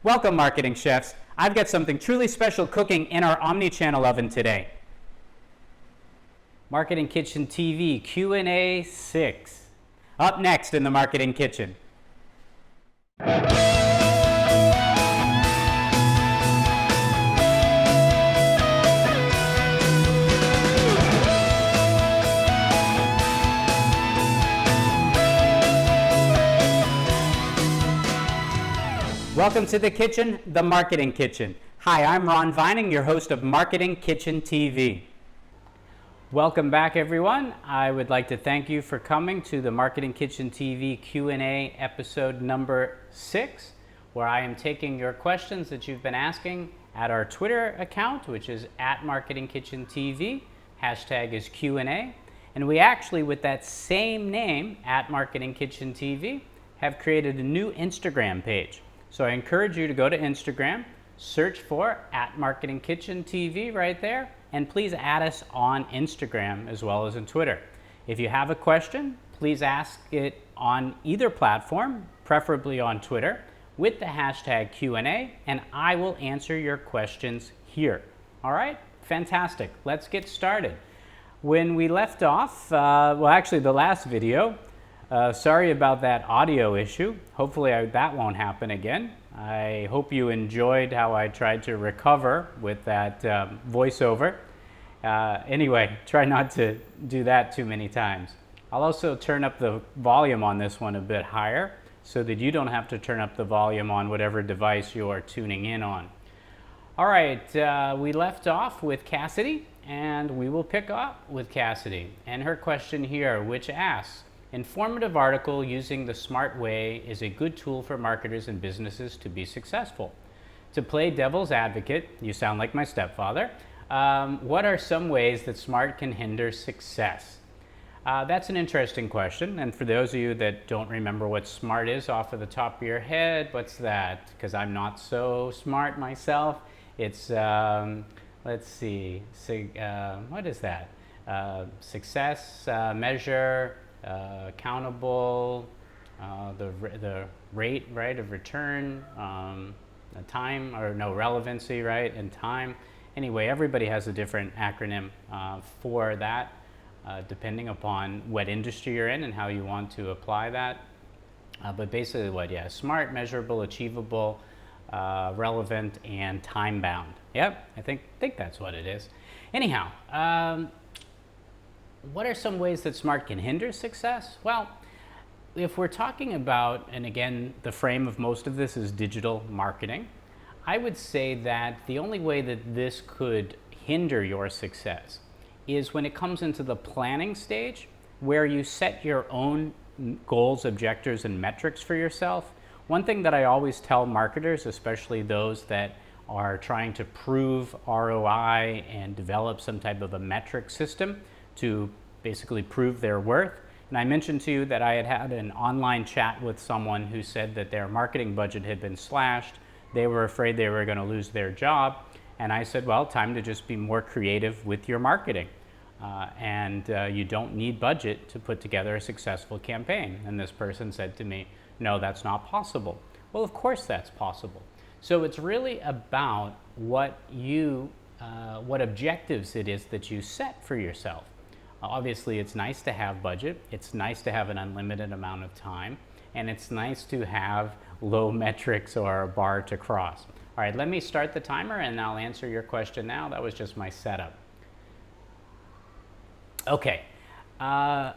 Welcome, marketing chefs. I've got something truly special cooking in our Omni-Channel oven today. Marketing Kitchen TV Q&A 6. Up next in the Marketing Kitchen. Welcome to the kitchen, the Marketing Kitchen. Hi, I'm Ron Vining, your host of Marketing Kitchen TV. Welcome back, everyone. I would like to thank you for coming to the Marketing Kitchen TV Q&A episode number 6, where I am taking your questions that you've been asking at our Twitter account, which is @MarketingKitchenTV. Hashtag is Q&A. And we actually, with that same name, @MarketingKitchenTV, have created a new Instagram page. So I encourage you to go to Instagram, search for @MarketingKitchenTV right there, and please add us on Instagram as well as on Twitter. If you have a question, please ask it on either platform, preferably on Twitter, with the hashtag Q&A, and I will answer your questions here. All right? Fantastic. Let's get started. When we left off, well, actually the last video, sorry about that audio issue. Hopefully that won't happen again. I hope you enjoyed how I tried to recover with that voiceover. Anyway, try not to do that too many times. I'll also turn up the volume on this one a bit higher so that you don't have to turn up the volume on whatever device you are tuning in on. All right, we left off with Cassidy, and we will pick up with Cassidy and her question here, which asks, informative article using the S.M.A.R.T way is a good tool for marketers and businesses to be successful. To play devil's advocate, you sound like my stepfather, what are some ways that S.M.A.R.T can hinder success? That's an interesting question, and for those of you that don't remember what S.M.A.R.T is off of the top of your head, what's that? Because I'm not so smart myself. It's, let's see, what is that? Success, measure, accountable, the rate, right, of return, time, or no, relevancy, right, and time. Anyway, everybody has a different acronym for that, depending upon what industry you're in and how you want to apply that. But basically what, yeah, SMART, measurable, achievable, relevant, and time-bound. Yep, I think that's what it is. Anyhow, what are some ways that S.M.A.R.T can hinder success? Well, if we're talking about, and again, the frame of most of this is digital marketing, I would say that the only way that this could hinder your success is when it comes into the planning stage, where you set your own goals, objectives, and metrics for yourself. One thing that I always tell marketers, especially those that are trying to prove ROI and develop some type of a metric system to basically prove their worth. And I mentioned to you that I had an online chat with someone who said that their marketing budget had been slashed. They were afraid they were going to lose their job. And I said, well, time to just be more creative with your marketing. You don't need budget to put together a successful campaign. And this person said to me, no, that's not possible. Well, of course that's possible. So it's really about what objectives it is that you set for yourself. Obviously, it's nice to have budget, it's nice to have an unlimited amount of time, and it's nice to have low metrics or a bar to cross. All right, let me start the timer and I'll answer your question now. That was just my setup. Okay, I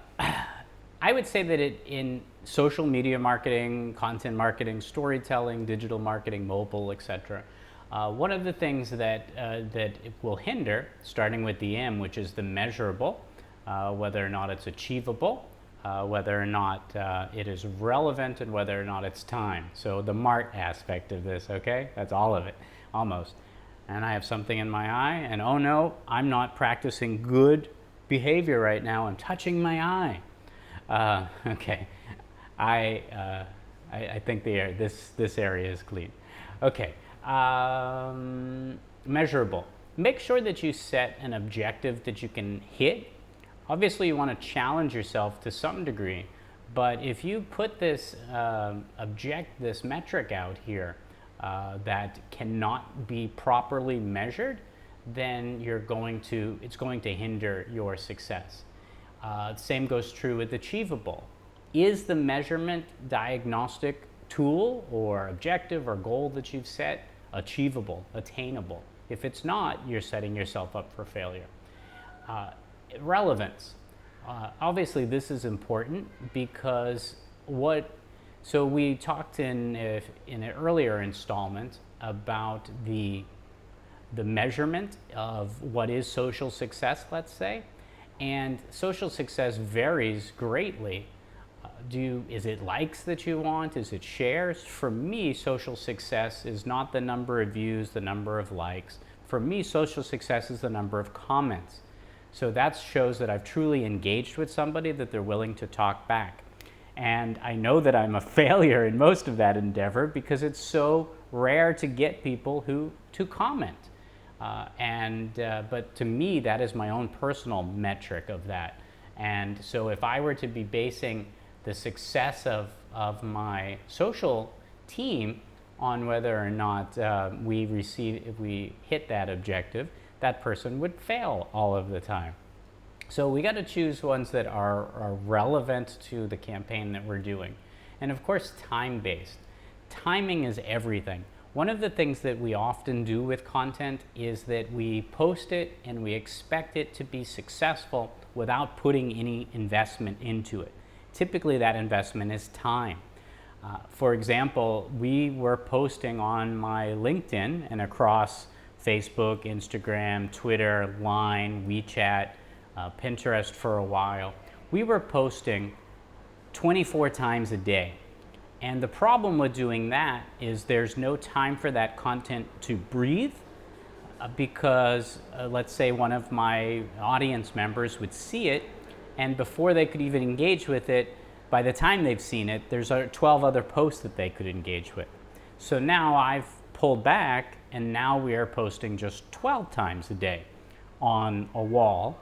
would say that in social media marketing, content marketing, storytelling, digital marketing, mobile, etc., one of the things that it will hinder, starting with the M, which is the measurable, whether or not it's achievable, whether or not it is relevant, and whether or not it's time. So the M.A.R.T aspect of this, okay? That's all of it, almost. And I have something in my eye, and oh no, I'm not practicing good behavior right now. I'm touching my eye. Okay, I think this area is clean. Okay, measurable. Make sure that you set an objective that you can hit. Obviously, you want to challenge yourself to some degree, but if you put this this metric out here, that cannot be properly measured, then it's going to hinder your success. Same goes true with achievable. Is the measurement diagnostic tool or objective or goal that you've set achievable, attainable? If it's not, you're setting yourself up for failure. Relevance. Obviously, this is important because so we talked in an earlier installment about the measurement of what is social success, let's say, and social success varies greatly. Is it likes that you want? Is it shares? For me, social success is not the number of views, the number of likes. For me, social success is the number of comments. So that shows that I've truly engaged with somebody, that they're willing to talk back. And I know that I'm a failure in most of that endeavor because it's so rare to get people to comment. But to me, that is my own personal metric of that. And so if I were to be basing the success of my social team on whether or not if we hit that objective, that person would fail all of the time. So we got to choose ones that are relevant to the campaign that we're doing. And of course, time-based. Timing is everything. One of the things that we often do with content is that we post it and we expect it to be successful without putting any investment into it. Typically, that investment is time. For example, we were posting on my LinkedIn and across Facebook, Instagram, Twitter, Line, WeChat, Pinterest for a while. We were posting 24 times a day. And the problem with doing that is there's no time for that content to breathe because let's say one of my audience members would see it, and before they could even engage with it, by the time they've seen it, there's 12 other posts that they could engage with. So now I've pulled back, and now we are posting just 12 times a day on a wall,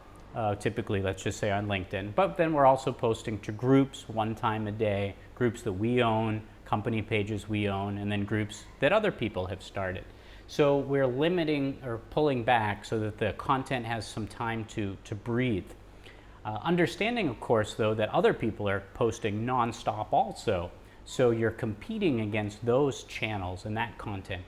typically let's just say on LinkedIn, but then we're also posting to groups 1 time a day, groups that we own, company pages we own, and then groups that other people have started. So we're limiting or pulling back so that the content has some time to breathe. Understanding, of course, though, that other people are posting nonstop also. So you're competing against those channels and that content.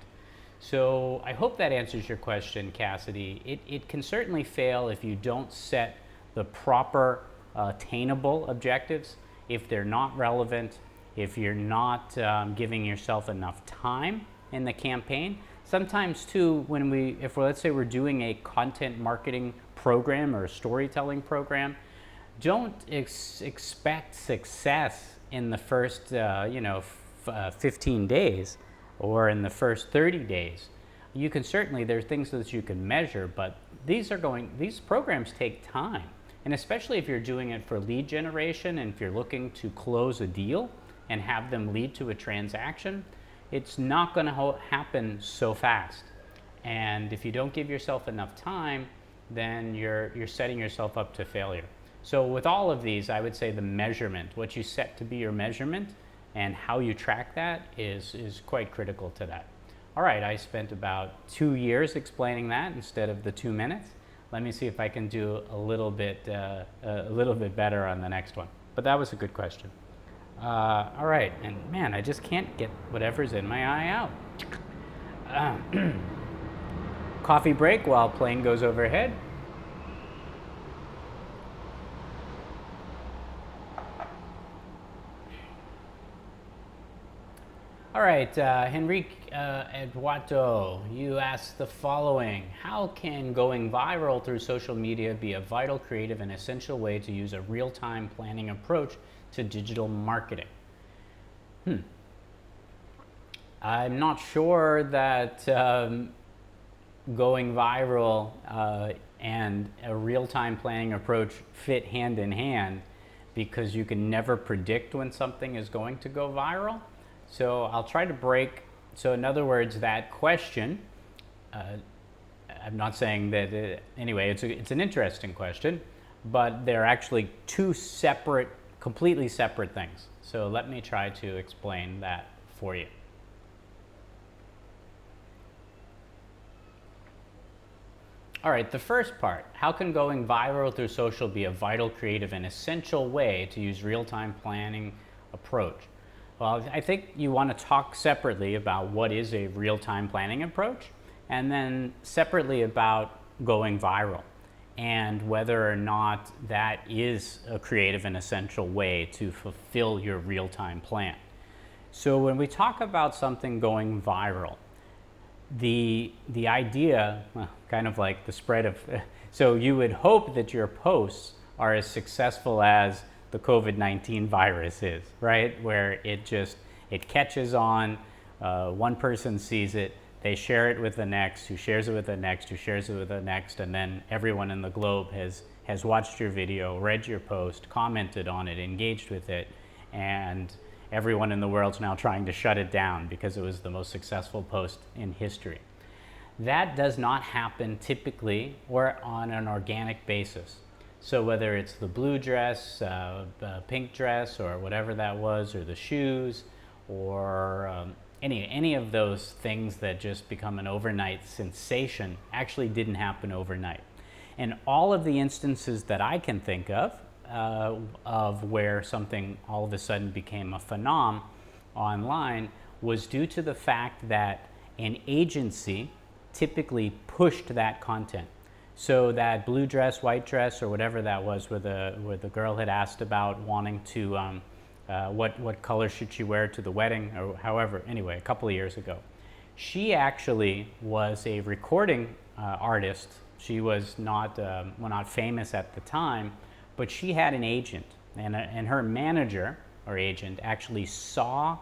So I hope that answers your question, Cassidy. It can certainly fail if you don't set the proper attainable objectives, if they're not relevant, if you're not giving yourself enough time in the campaign. Sometimes too, let's say we're doing a content marketing program or a storytelling program, don't expect success in the first 15 days or in the first 30 days. You can certainly, there are things that you can measure, but these programs take time. And especially if you're doing it for lead generation and if you're looking to close a deal and have them lead to a transaction, it's not going to happen so fast. And if you don't give yourself enough time, then you're setting yourself up to failure. So with all of these, I would say the measurement, what you set to be your measurement and how you track that is quite critical to that. All right, I spent about 2 years explaining that instead of the 2 minutes. Let me see if I can do a little bit better on the next one. But that was a good question. All right, and man, I just can't get whatever's in my eye out. Coffee break while plane goes overhead. All right, Henrique Eduardo, you asked the following: how can going viral through social media be a vital, creative, and essential way to use a real-time planning approach to digital marketing? I'm not sure that going viral and a real-time planning approach fit hand in hand, because you can never predict when something is going to go viral. So I'll try to break. So in other words, that question, I'm not saying that, anyway, it's an interesting question, but they're actually two separate, completely separate things. So let me try to explain that for you. All right, the first part, how can going viral through social be a vital, creative, and essential way to use real-time planning approach? Well, I think you want to talk separately about what is a real-time planning approach, and then separately about going viral and whether or not that is a creative and essential way to fulfill your real-time plan. So when we talk about something going viral, the idea, well, kind of like the spread of, so you would hope that your posts are as successful as the COVID-19 virus is, right? Where it catches on, one person sees it, they share it with the next, who shares it with the next, who shares it with the next, and then everyone in the globe has watched your video, read your post, commented on it, engaged with it, and everyone in the world's now trying to shut it down because it was the most successful post in history. That does not happen typically or on an organic basis. So whether it's the blue dress, the pink dress, or whatever that was, or the shoes, or any of those things that just become an overnight sensation actually didn't happen overnight. And all of the instances that I can think of where something all of a sudden became a phenom online was due to the fact that an agency typically pushed that content. So that blue dress, white dress, or whatever that was, where the girl had asked about wanting to, what color should she wear to the wedding, or however, anyway, a couple of years ago. She actually was a recording artist. She was not famous at the time, but she had an agent, and her manager or agent actually saw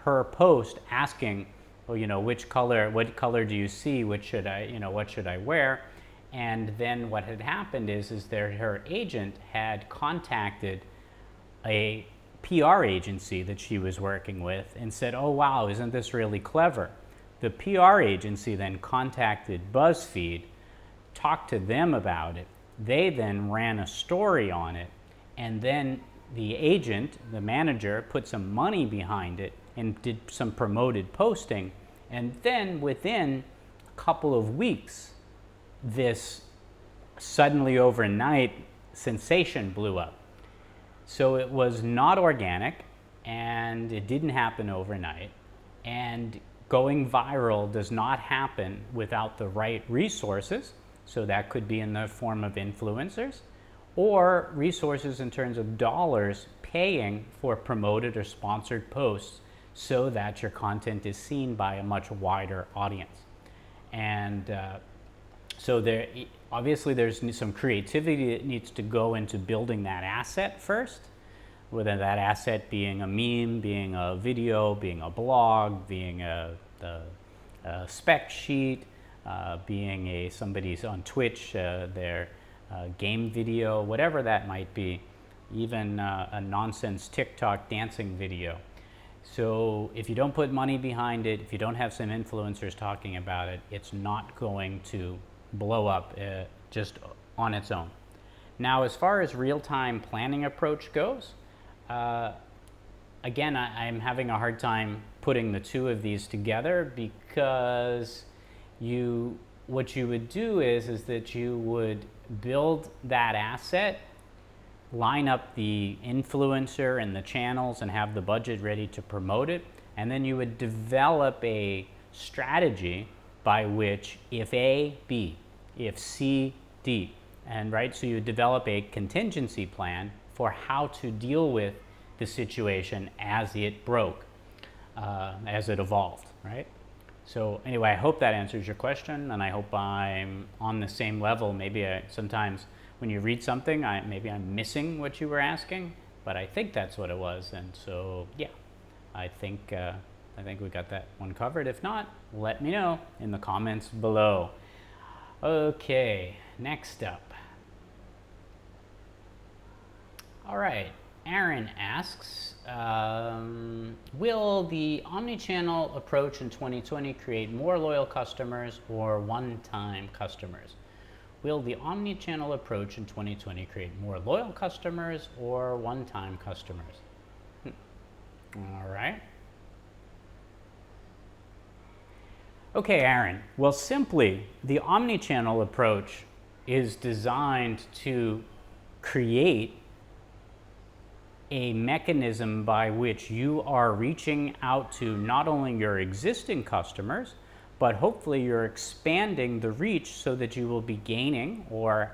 her post asking, well, what color do you see? What should I wear? And then what had happened is that her agent had contacted a PR agency that she was working with and said, oh wow, isn't this really clever? The PR agency then contacted BuzzFeed, talked to them about it. They then ran a story on it, and then the agent, the manager, put some money behind it and did some promoted posting. And then within a couple of weeks, this suddenly overnight sensation blew up. So it was not organic, and it didn't happen overnight. And going viral does not happen without the right resources. So that could be in the form of influencers, or resources in terms of dollars paying for promoted or sponsored posts so that your content is seen by a much wider audience. And so obviously there's some creativity that needs to go into building that asset first, whether that asset being a meme, being a video, being a blog, being a spec sheet, being somebody's on Twitch, their game video, whatever that might be, even a nonsense TikTok dancing video. So if you don't put money behind it, if you don't have some influencers talking about it, it's not going to blow up just on its own. Now, as far as real-time planning approach goes, again, I'm having a hard time putting the two of these together, because what you would do is that you would build that asset, line up the influencer and the channels, and have the budget ready to promote it, and then you would develop a strategy by which if A, B, if C, D, and right, so you would develop a contingency plan for how to deal with the situation as it broke, as it evolved, right? So anyway, I hope that answers your question, and I hope I'm on the same level. Maybe sometimes when you read something, maybe I'm missing what you were asking, but I think that's what it was. And so, yeah, I think we got that one covered. If not, let me know in the comments below. Okay, next up. All right. Aaron asks, will the omni-channel approach in 2020 create more loyal customers or one-time customers? Will the omni-channel approach in 2020 create more loyal customers or one-time customers? All right. Okay, Aaron. Well, simply, the omni-channel approach is designed to create a mechanism by which you are reaching out to not only your existing customers, but hopefully you're expanding the reach so that you will be gaining or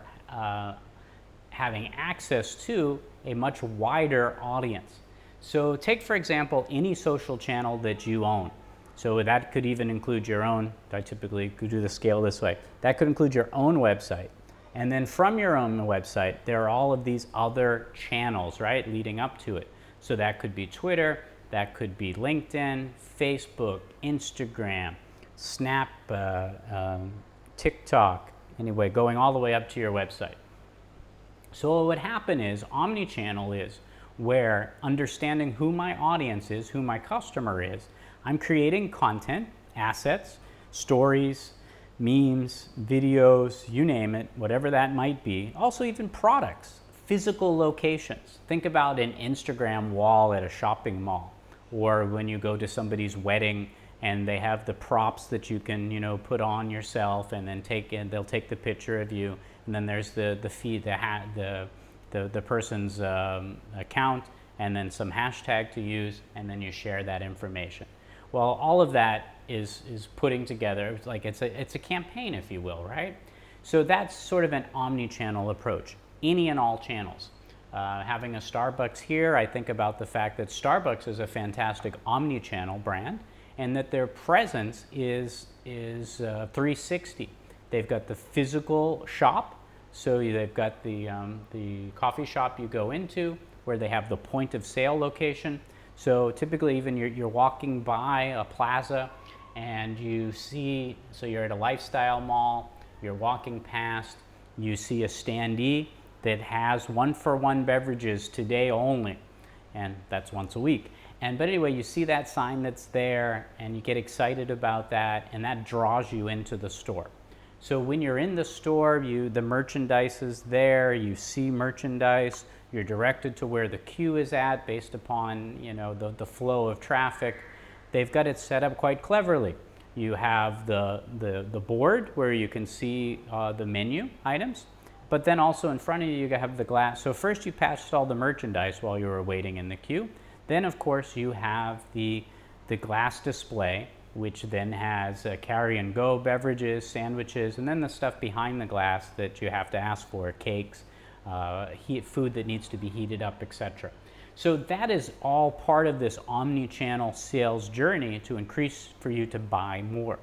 having access to a much wider audience. So take, for example, any social channel that you own. So that could even include your own. I typically could do the scale this way. That could include your own website. And then from your own website, there are all of these other channels, right, leading up to it. So that could be Twitter, that could be LinkedIn, Facebook, Instagram, Snap, TikTok, anyway, going all the way up to your website. So what would happen is OmniChannel is where understanding who my audience is, who my customer is, I'm creating content, assets, stories, memes, videos, you name it, whatever that might be. Also even products, physical locations. Think about an Instagram wall at a shopping mall, or when you go to somebody's wedding and they have the props that you can, put on yourself and then they'll take the picture of you, and then there's the feed, the person's account, and then some hashtag to use, and then you share that information. Well, all of that is putting together, like it's a campaign, if you will, right? So that's sort of an omni-channel approach, any and all channels. Having a Starbucks here, I think about the fact that Starbucks is a fantastic omni-channel brand, and that their presence is 360. They've got the physical shop, so they've got the coffee shop you go into, where they have the point of sale location. So typically even you're walking by a plaza and you see, so you're at a lifestyle mall, you're walking past, you see a standee that has 1-for-1 beverages today only, and that's once a week. But anyway, you see that sign that's there and you get excited about that, and that draws you into the store. So when you're in the store, the merchandise is there, you see merchandise, you're directed to where the queue is at based upon the flow of traffic. They've got it set up quite cleverly. You have the board where you can see the menu items, but then also in front of you have the glass. So first you passed all the merchandise while you were waiting in the queue. Then of course you have the glass display, which then has carry and go beverages, sandwiches, and then the stuff behind the glass that you have to ask for, cakes, food that needs to be heated up, etc. So that is all part of this omni-channel sales journey to increase for you to buy more.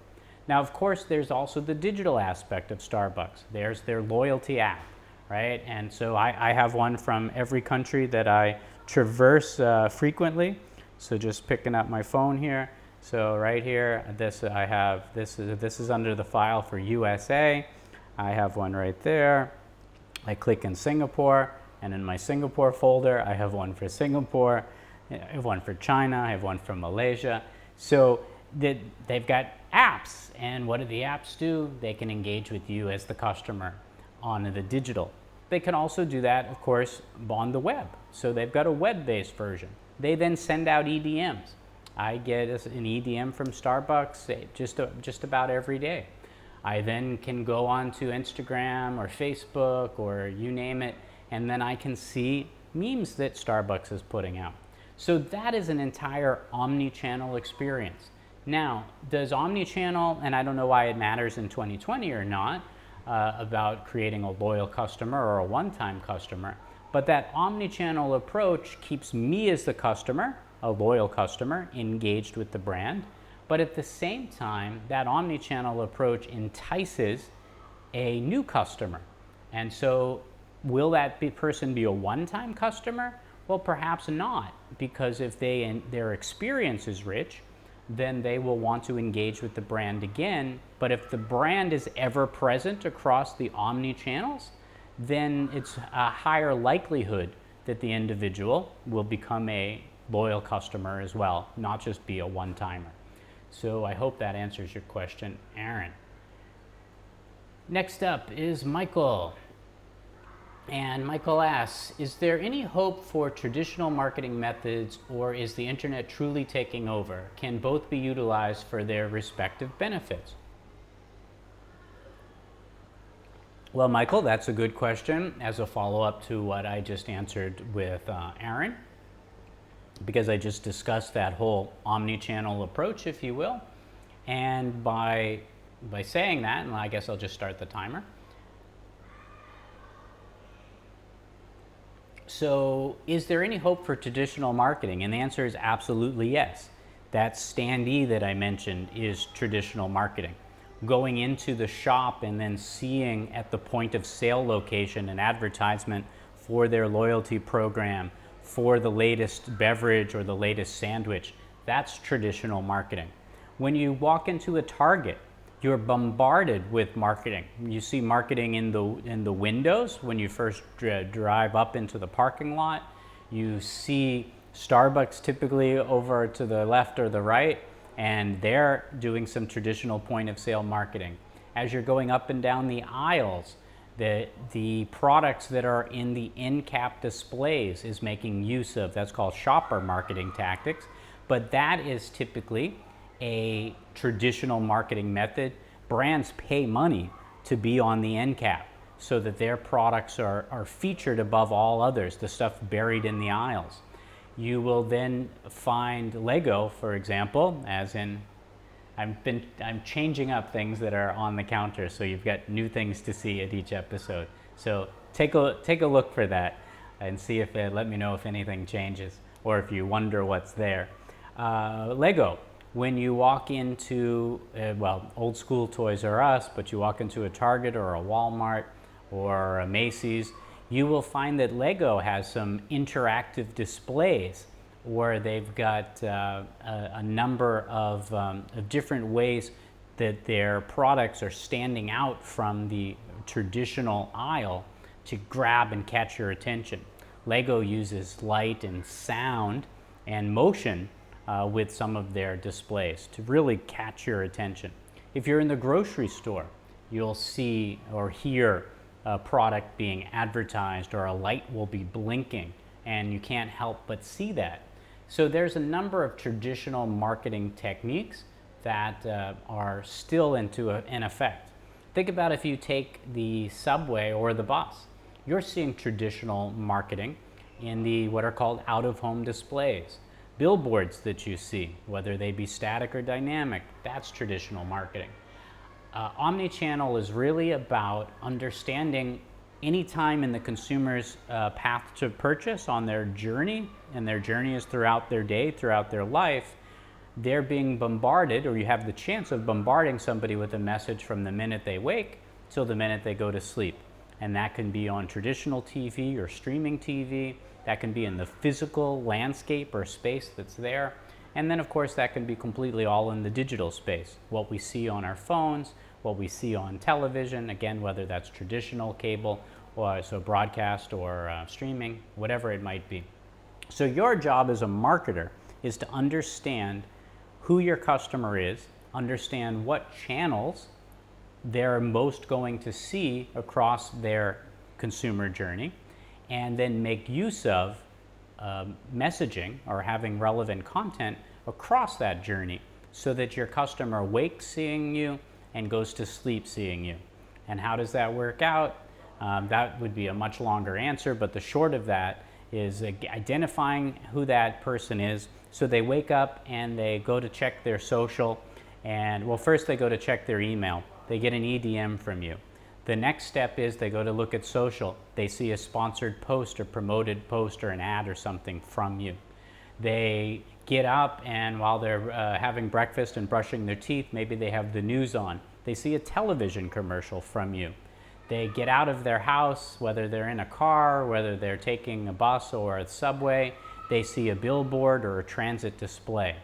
Now, of course, there's also the digital aspect of Starbucks. There's their loyalty app, right? And so I have one from every country that I traverse frequently. So just picking up my phone here. So right here, this is under the file for USA. I have one right there. I click in Singapore, and in my Singapore folder, I have one for Singapore, I have one for China, I have one for Malaysia. So they've got apps, and what do the apps do? They can engage with you as the customer on the digital. They can also do that, of course, on the web. So they've got a web-based version. They then send out EDMs. I get an EDM from Starbucks just about every day. I then can go on to Instagram or Facebook or you name it, and then I can see memes that Starbucks is putting out. So that is an entire omni-channel experience. Now, does omni-channel, and I don't know why it matters in 2020 or not, about creating a loyal customer or a one-time customer, but that omni-channel approach keeps me as the customer, a loyal customer, engaged with the brand. But at the same time, that omni-channel approach entices a new customer. And so will that person be a one-time customer? Well, perhaps not, because if their experience is rich, then they will want to engage with the brand again. But if the brand is ever present across the omni-channels, then it's a higher likelihood that the individual will become a loyal customer as well, not just be a one-timer. So I hope that answers your question, Aaron. Next up is Michael. And Michael asks, is there any hope for traditional marketing methods, or is the internet truly taking over? Can both be utilized for their respective benefits? Well, Michael, that's a good question as a follow-up to what I just answered with Aaron, because I just discussed that whole omni-channel approach, if you will. And by saying that, and I guess I'll just start the timer. So, is there any hope for traditional marketing? And the answer is absolutely yes. That standee that I mentioned is traditional marketing. Going into the shop and then seeing at the point of sale location an advertisement for their loyalty program, for the latest beverage or the latest sandwich, that's traditional marketing. When you walk into a Target, you're bombarded with marketing. You see marketing in the windows when you first drive up into the parking lot. You see Starbucks typically over to the left or the right, and they're doing some traditional point of sale marketing. As you're going up and down the aisles, the products that are in the end cap displays is making use of, that's called shopper marketing tactics, but that is typically a traditional marketing method. Brands pay money to be on the end cap so that their products are featured above all others, the stuff buried in the aisles. You will then find Lego, for example, as in, I'm changing up things that are on the counter, so you've got new things to see at each episode. So take a look for that and see if let me know if anything changes or if you wonder what's there. Lego, when you walk into, well, old school Toys R Us, but you walk into a Target or a Walmart or a Macy's, you will find that Lego has some interactive displays where they've got a number of different ways that their products are standing out from the traditional aisle to grab and catch your attention. Lego uses light and sound and motion with some of their displays to really catch your attention. If you're in the grocery store, you'll see or hear a product being advertised, or a light will be blinking, and you can't help but see that. So there's a number of traditional marketing techniques that are still in effect. Think about if you take the subway or the bus. You're seeing traditional marketing in the what are called out-of-home displays. Billboards that you see, whether they be static or dynamic, that's traditional marketing. Omni-channel is really about understanding any time in the consumer's path to purchase on their journey, and their journey is throughout their day, throughout their life, they're being bombarded, or you have the chance of bombarding somebody with a message from the minute they wake till the minute they go to sleep. And that can be on traditional TV or streaming TV, that can be in the physical landscape or space that's there. And then of course that can be completely all in the digital space. What we see on our phones, what we see on television, again, whether that's traditional cable or so broadcast or streaming, whatever it might be. So your job as a marketer is to understand who your customer is, understand what channels they're most going to see across their consumer journey, and then make use of messaging or having relevant content across that journey so that your customer wakes seeing you and goes to sleep seeing you. And how does that work out? That would be a much longer answer, but the short of that is identifying who that person is. So they wake up and they go to check their social, and well, first they go to check their email. They get an EDM from you. The next step is they go to look at social. They see a sponsored post or promoted post or an ad or something from you. They get up, and while they're having breakfast and brushing their teeth, maybe they have the news on. They see a television commercial from you. They get out of their house, whether they're in a car, whether they're taking a bus or a subway, they see a billboard or a transit display.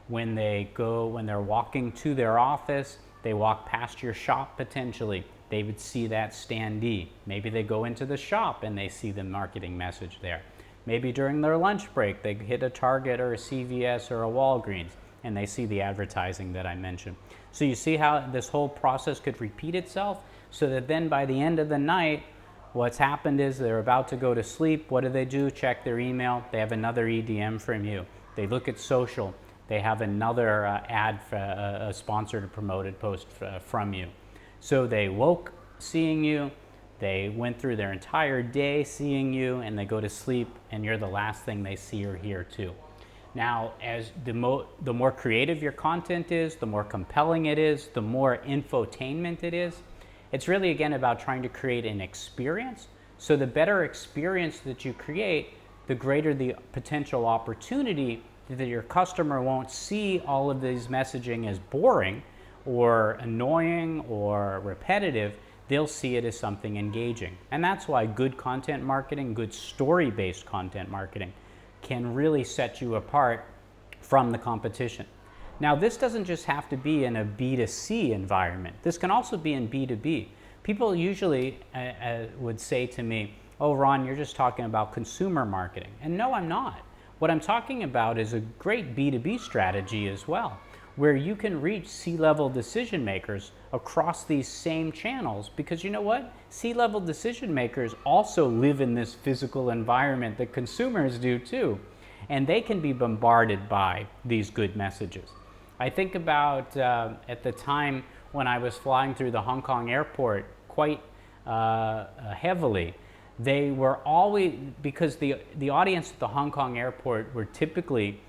When they're walking to their office, they walk past your shop potentially, they would see that standee. Maybe they go into the shop and they see the marketing message there. Maybe during their lunch break, they hit a Target or a CVS or a Walgreens and they see the advertising that I mentioned. So you see how this whole process could repeat itself, so that then by the end of the night, what's happened is they're about to go to sleep. What do? Check their email. They have another EDM from you. They look at social. They have another ad, a sponsored or promoted post from you. So they woke seeing you, They went through their entire day seeing you, and they go to sleep, and you're the last thing they see or hear too. Now, as the more creative your content is, the more compelling it is, the more infotainment it is, it's really, again, about trying to create an experience. So the better experience that you create, the greater the potential opportunity that your customer won't see all of these messaging as boring or annoying or repetitive. They'll see it as something engaging. And that's why good content marketing, good story-based content marketing can really set you apart from the competition. Now, this doesn't just have to be in a B2C environment. This can also be in B2B. People usually would say to me, "Oh, Ron, you're just talking about consumer marketing." And no, I'm not. What I'm talking about is a great B2B strategy as well, where you can reach C-level decision makers across these same channels, because you know what? C-level decision makers also live in this physical environment that consumers do too, and they can be bombarded by these good messages. I think about at the time when I was flying through the Hong Kong airport quite heavily. They were always, because the audience at the Hong Kong airport were typically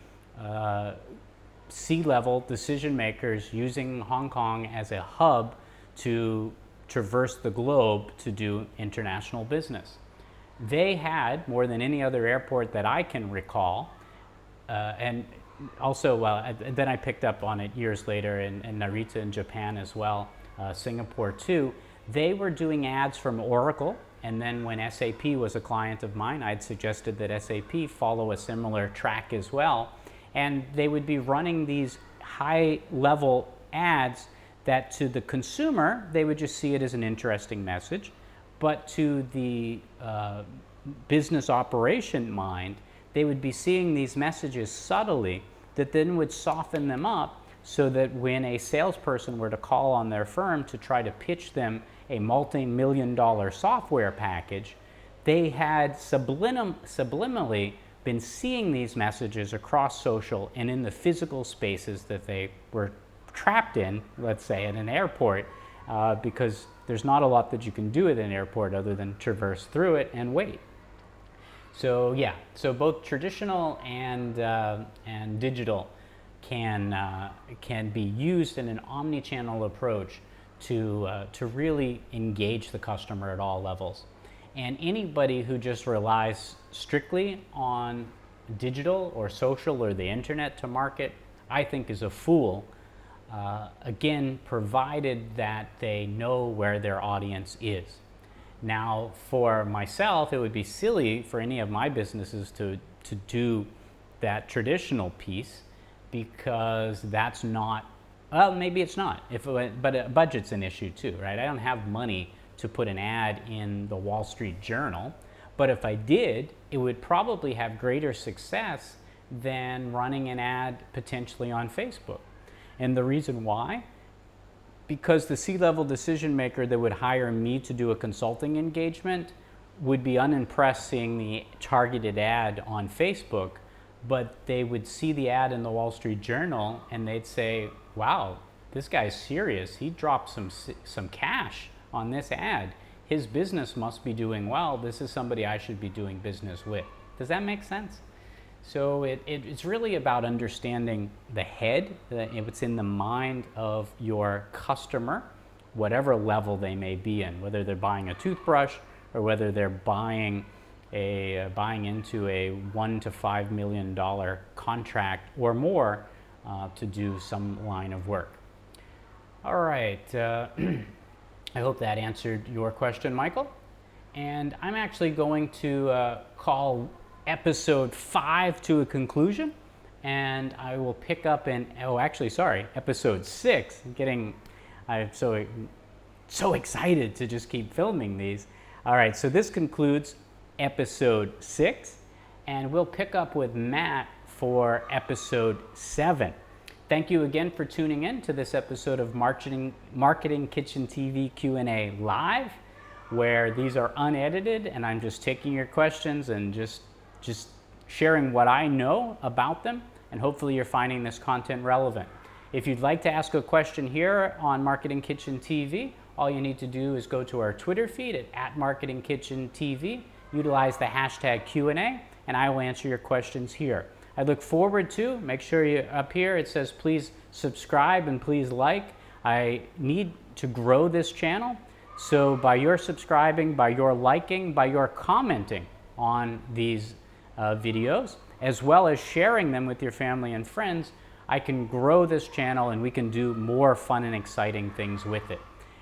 C-level decision makers using Hong Kong as a hub to traverse the globe to do international business. They had, more than any other airport that I can recall, and also, then I picked up on it years later in Narita in Japan as well, Singapore too. They were doing ads from Oracle, and then when SAP was a client of mine, I'd suggested that SAP follow a similar track as well. And they would be running these high-level ads that to the consumer, they would just see it as an interesting message. But to the business operation mind, they would be seeing these messages subtly that then would soften them up so that when a salesperson were to call on their firm to try to pitch them a multi-million-dollar software package, they had subliminally been seeing these messages across social and in the physical spaces that they were trapped in, let's say at an airport, because there's not a lot that you can do at an airport other than traverse through it and wait. So yeah, so both traditional and digital can be used in an omni-channel approach to really engage the customer at all levels. And anybody who just relies strictly on digital or social or the internet to market, I think is a fool. Again, provided that they know where their audience is. Now, for myself, it would be silly for any of my businesses to do that traditional piece, because that's not, well, maybe it's not, but budget's an issue too, right? I don't have money to put an ad in the Wall Street Journal, but if I did, it would probably have greater success than running an ad potentially on Facebook. And the reason why? Because the C-level decision maker that would hire me to do a consulting engagement would be unimpressed seeing the targeted ad on Facebook, but they would see the ad in the Wall Street Journal and they'd say, wow, this guy's serious. He dropped some cash on this ad. His business must be doing well. This is somebody I should be doing business with. Does that make sense? So it's really about understanding the head, what's in the mind of your customer, whatever level they may be in, whether they're buying a toothbrush or whether they're buying into a $1 to $5 million contract or more to do some line of work. All right, I hope that answered your question, Michael. And I'm actually going to call episode 5 to a conclusion, and I will pick up in, episode 6. I'm so excited to just keep filming these. All right, so this concludes episode 6, and we'll pick up with Matt for episode 7. Thank you again for tuning in to this episode of Marketing Kitchen TV Q&A Live, where these are unedited and I'm just taking your questions and just sharing what I know about them, and hopefully you're finding this content relevant. If you'd like to ask a question here on Marketing Kitchen TV, all you need to do is go to our Twitter feed at MarketingKitchenTV, utilize the hashtag Q&A, and I will answer your questions here. I look forward to, make sure you up here it says please subscribe and please like. I need to grow this channel, so by your subscribing, by your liking, by your commenting on these videos, as well as sharing them with your family and friends, I can grow this channel and we can do more fun and exciting things with it.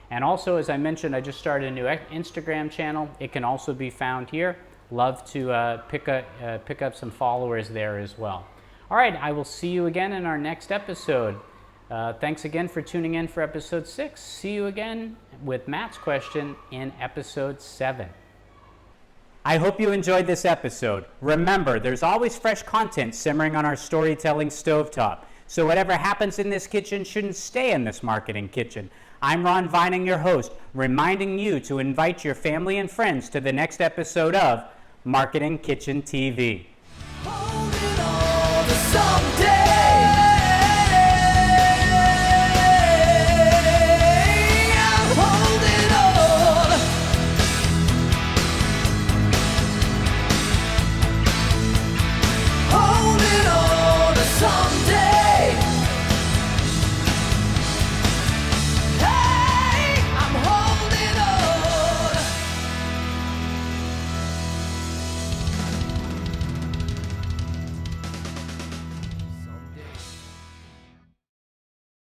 And also, as I mentioned, I just started a new Instagram channel. It can also be found here. Love to pick up some followers there as well. All right, I will see you again in our next episode. Thanks again for tuning in for episode 6. See you again with Matt's question in episode 7. I hope you enjoyed this episode. Remember, there's always fresh content simmering on our storytelling stovetop. So whatever happens in this kitchen shouldn't stay in this marketing kitchen. I'm Ron Vining, your host, reminding you to invite your family and friends to the next episode of Marketing Kitchen TV.